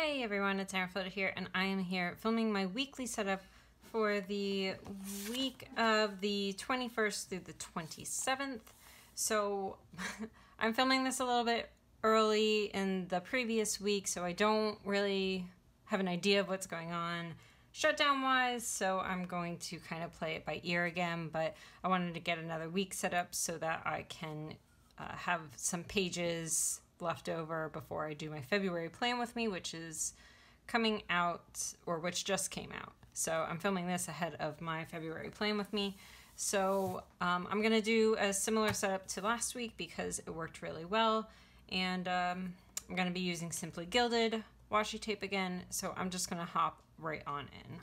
Hey everyone, it's Floated here, and I am here filming my weekly setup for the week of the 21st through the 27th. So I'm filming this a little bit early in the previous week, so I don't really have an idea of what's going on shutdown wise, so I'm going to kind of play it by ear again, but I wanted to get another week set up so that I can have some pages left over before I do my February plan with me, which is coming out, or which just came out. So I'm filming this ahead of my February plan with me. So I'm going to do a similar setup to last week because it worked really well. And I'm going to be using Simply Gilded washi tape again. So I'm just going to hop right on in.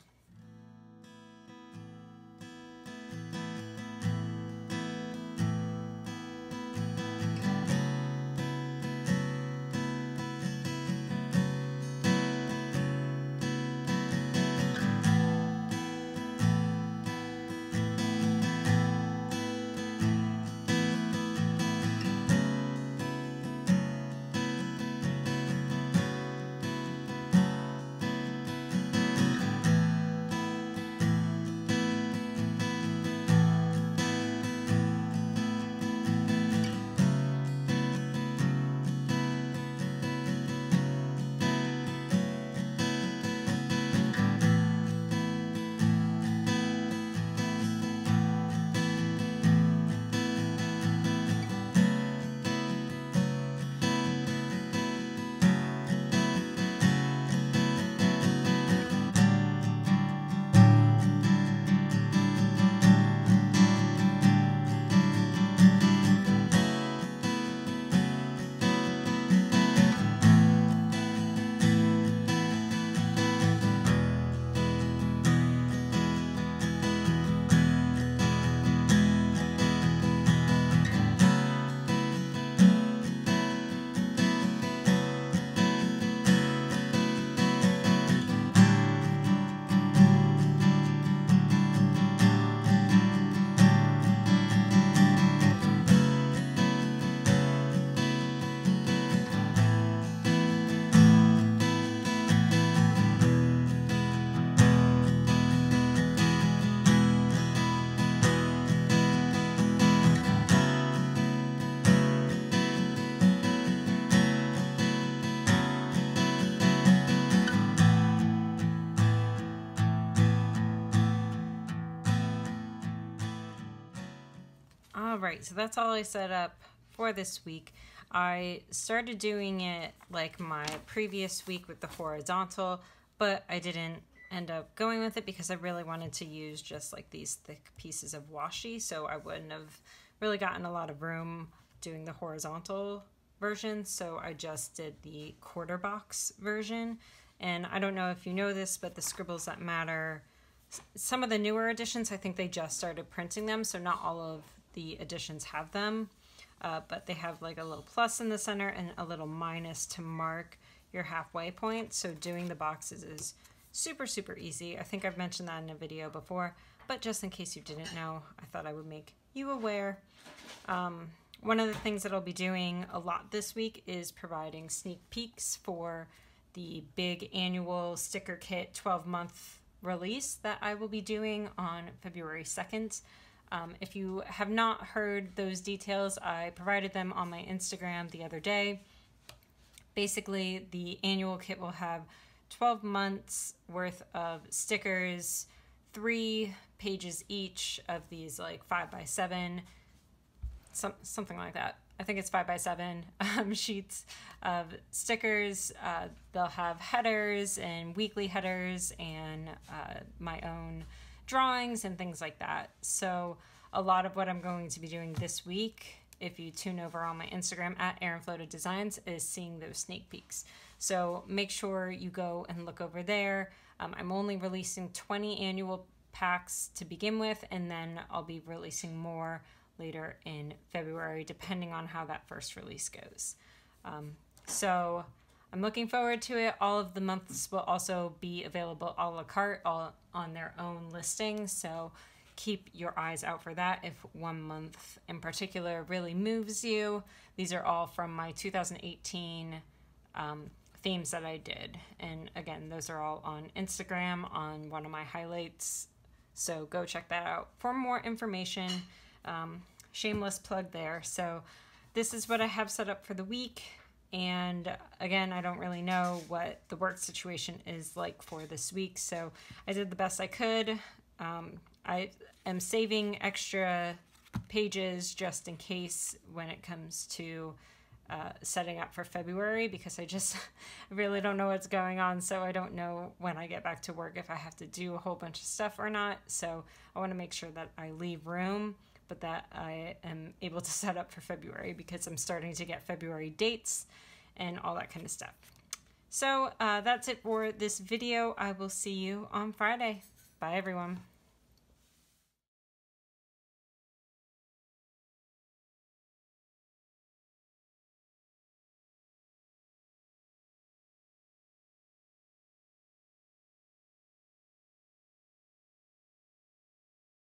Alright, so that's all I set up for this week. I started doing it like my previous week with the horizontal, but I didn't end up going with it because I really wanted to use just like these thick pieces of washi, so I wouldn't have really gotten a lot of room doing the horizontal version, so I just did the quarter box version. And I don't know if you know this, but the Scribbles That Matter, some of the newer editions, I think they just started printing them, so not all of the editions have them, but they have like a little plus in the center and a little minus to mark your halfway point. So doing the boxes is super easy. I think I've mentioned that in a video before, but just in case you didn't know, I thought I would make you aware. One of the things that I'll be doing a lot this week is providing sneak peeks for the big annual sticker kit 12-month release that I will be doing on February 2nd. If you have not heard those details, I provided them on my Instagram the other day. Basically, the annual kit will have 12 months worth of stickers, 3 pages each of these like 5x7, something like that. I think it's 5x7 sheets of stickers. They'll have headers and weekly headers and my own drawings and things like that. So a lot of what I'm going to be doing this week, if you tune over on my Instagram at Floated Designs, is seeing those sneak peeks. So make sure you go and look over there. I'm only releasing 20 annual packs to begin with, and then I'll be releasing more later in February, depending on how that first release goes. So I'm looking forward to it. All of the months will also be available a la carte, all on their own listing, so keep your eyes out for that if one month in particular really moves you. These are all from my 2018 themes that I did. And again, those are all on Instagram on one of my highlights. So go check that out for more information. Shameless plug there. So this is what I have set up for the week. And again, I don't really know what the work situation is like for this week. So I did the best I could. I am saving extra pages just in case when it comes to setting up for February, because I really don't know what's going on. So I don't know when I get back to work if I have to do a whole bunch of stuff or not. So I want to make sure that I leave room, but that I am able to set up for February, because I'm starting to get February dates and all that kind of stuff. So that's it for this video. I will see you on Friday. Bye, everyone.